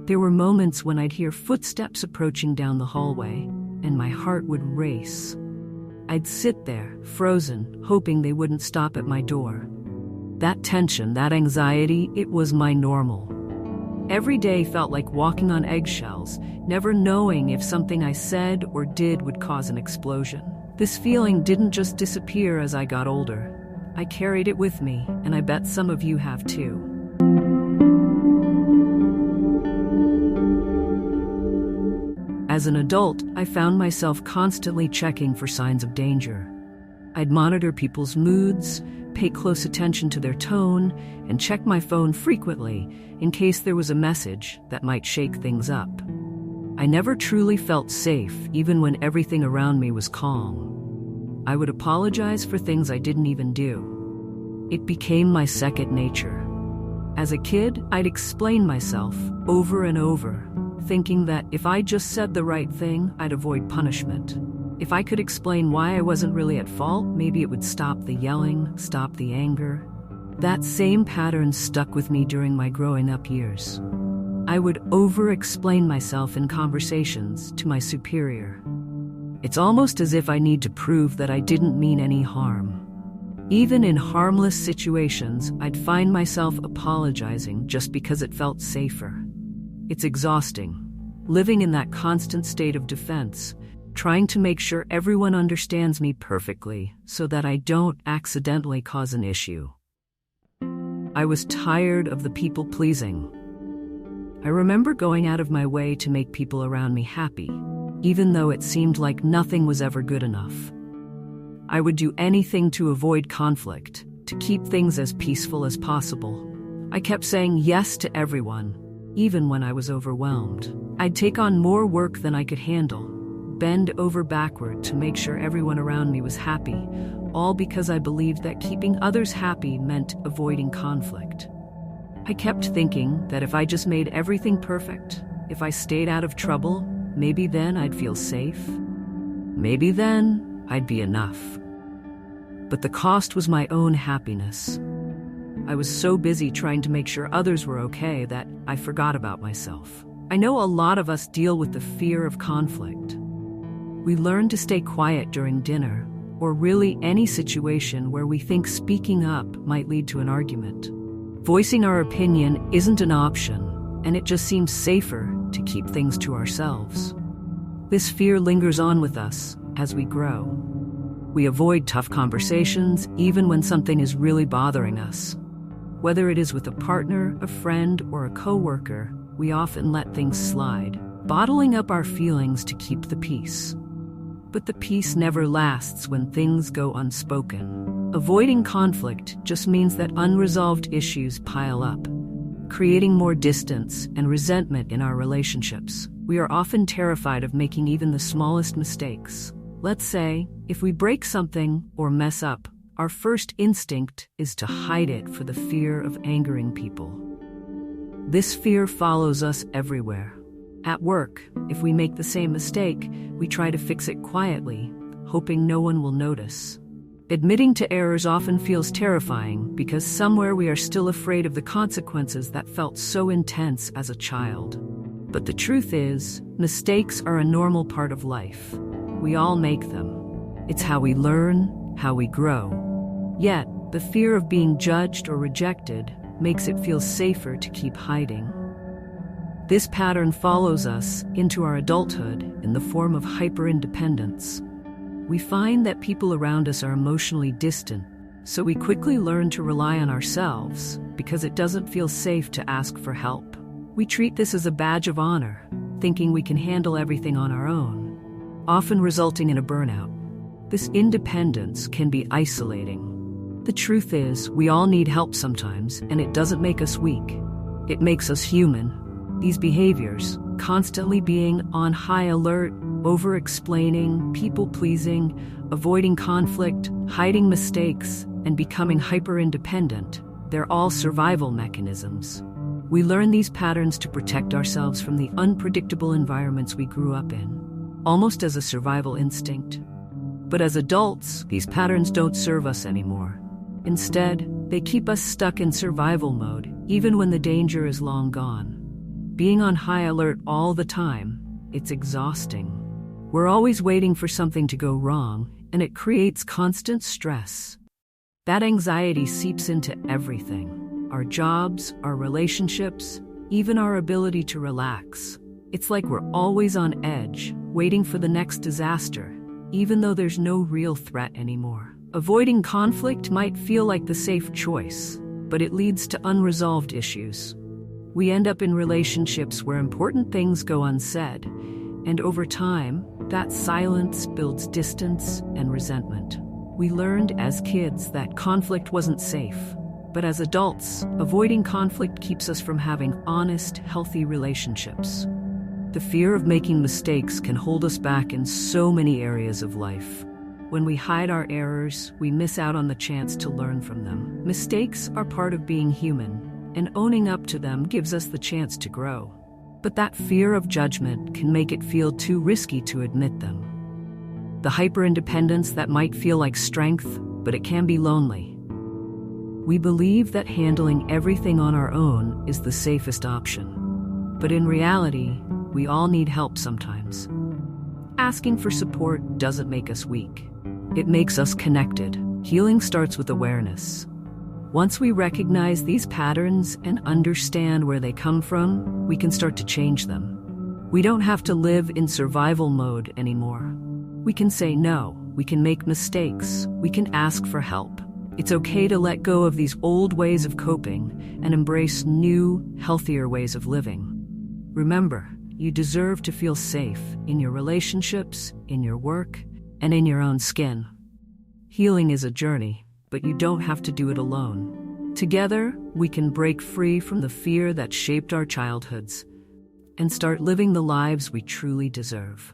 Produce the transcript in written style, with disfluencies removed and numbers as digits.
There were moments when I'd hear footsteps approaching down the hallway, and my heart would race. I'd sit there, frozen, hoping they wouldn't stop at my door. That tension, that anxiety, it was my normal. Every day felt like walking on eggshells, never knowing if something I said or did would cause an explosion. This feeling didn't just disappear as I got older. I carried it with me, and I bet some of you have too. As an adult, I found myself constantly checking for signs of danger. I'd monitor people's moods, pay close attention to their tone, and check my phone frequently in case there was a message that might shake things up. I never truly felt safe, even when everything around me was calm. I would apologize for things I didn't even do. It became my second nature. As a kid, I'd explain myself over and over, thinking that if I just said the right thing, I'd avoid punishment. If I could explain why I wasn't really at fault, maybe it would stop the yelling, stop the anger. That same pattern stuck with me during my growing up years. I would over-explain myself in conversations to my superior. It's almost as if I need to prove that I didn't mean any harm. Even in harmless situations, I'd find myself apologizing just because it felt safer. It's exhausting, living in that constant state of defense, trying to make sure everyone understands me perfectly so that I don't accidentally cause an issue. I was tired of the people-pleasing. I remember going out of my way to make people around me happy, even though it seemed like nothing was ever good enough. I would do anything to avoid conflict, to keep things as peaceful as possible. I kept saying yes to everyone, even when I was overwhelmed. I'd take on more work than I could handle, bend over backward to make sure everyone around me was happy, all because I believed that keeping others happy meant avoiding conflict. I kept thinking that if I just made everything perfect, if I stayed out of trouble, maybe then I'd feel safe. Maybe then I'd be enough. But the cost was my own happiness. I was so busy trying to make sure others were okay that I forgot about myself. I know a lot of us deal with the fear of conflict. We learn to stay quiet during dinner, or really any situation where we think speaking up might lead to an argument. Voicing our opinion isn't an option, and it just seems safer to keep things to ourselves. This fear lingers on with us as we grow. We avoid tough conversations even when something is really bothering us. Whether it is with a partner, a friend, or a coworker, we often let things slide, bottling up our feelings to keep the peace. But the peace never lasts when things go unspoken. Avoiding conflict just means that unresolved issues pile up, creating more distance and resentment in our relationships. We are often terrified of making even the smallest mistakes. Let's say, if we break something or mess up, our first instinct is to hide it for the fear of angering people. This fear follows us everywhere. At work, if we make the same mistake, we try to fix it quietly, hoping no one will notice. Admitting to errors often feels terrifying because somewhere we are still afraid of the consequences that felt so intense as a child. But the truth is, mistakes are a normal part of life. We all make them. It's how we learn, how we grow. Yet, the fear of being judged or rejected makes it feel safer to keep hiding. This pattern follows us into our adulthood in the form of hyper-independence. We find that people around us are emotionally distant, so we quickly learn to rely on ourselves because it doesn't feel safe to ask for help. We treat this as a badge of honor, thinking we can handle everything on our own, often resulting in a burnout. This independence can be isolating. The truth is, we all need help sometimes, and it doesn't make us weak. It makes us human. These behaviors, constantly being on high alert, over-explaining, people-pleasing, avoiding conflict, hiding mistakes, and becoming hyper-independent, they're all survival mechanisms. We learn these patterns to protect ourselves from the unpredictable environments we grew up in, almost as a survival instinct. But as adults, these patterns don't serve us anymore. Instead, they keep us stuck in survival mode, even when the danger is long gone. Being on high alert all the time, it's exhausting. We're always waiting for something to go wrong, and it creates constant stress. That anxiety seeps into everything: our jobs, our relationships, even our ability to relax. It's like we're always on edge, waiting for the next disaster, even though there's no real threat anymore. Avoiding conflict might feel like the safe choice, but it leads to unresolved issues. We end up in relationships where important things go unsaid, and over time, that silence builds distance and resentment. We learned as kids that conflict wasn't safe, but as adults, avoiding conflict keeps us from having honest, healthy relationships. The fear of making mistakes can hold us back in so many areas of life. When we hide our errors, we miss out on the chance to learn from them. Mistakes are part of being human, and owning up to them gives us the chance to grow. But that fear of judgment can make it feel too risky to admit them. The hyper-independence that might feel like strength, but it can be lonely. We believe that handling everything on our own is the safest option. But in reality, we all need help sometimes. Asking for support doesn't make us weak. It makes us connected. Healing starts with awareness. Once we recognize these patterns and understand where they come from, we can start to change them. We don't have to live in survival mode anymore. We can say no, we can make mistakes, we can ask for help. It's okay to let go of these old ways of coping and embrace new, healthier ways of living. Remember, you deserve to feel safe in your relationships, in your work, and in your own skin. Healing is a journey, but you don't have to do it alone. Together, we can break free from the fear that shaped our childhoods and start living the lives we truly deserve.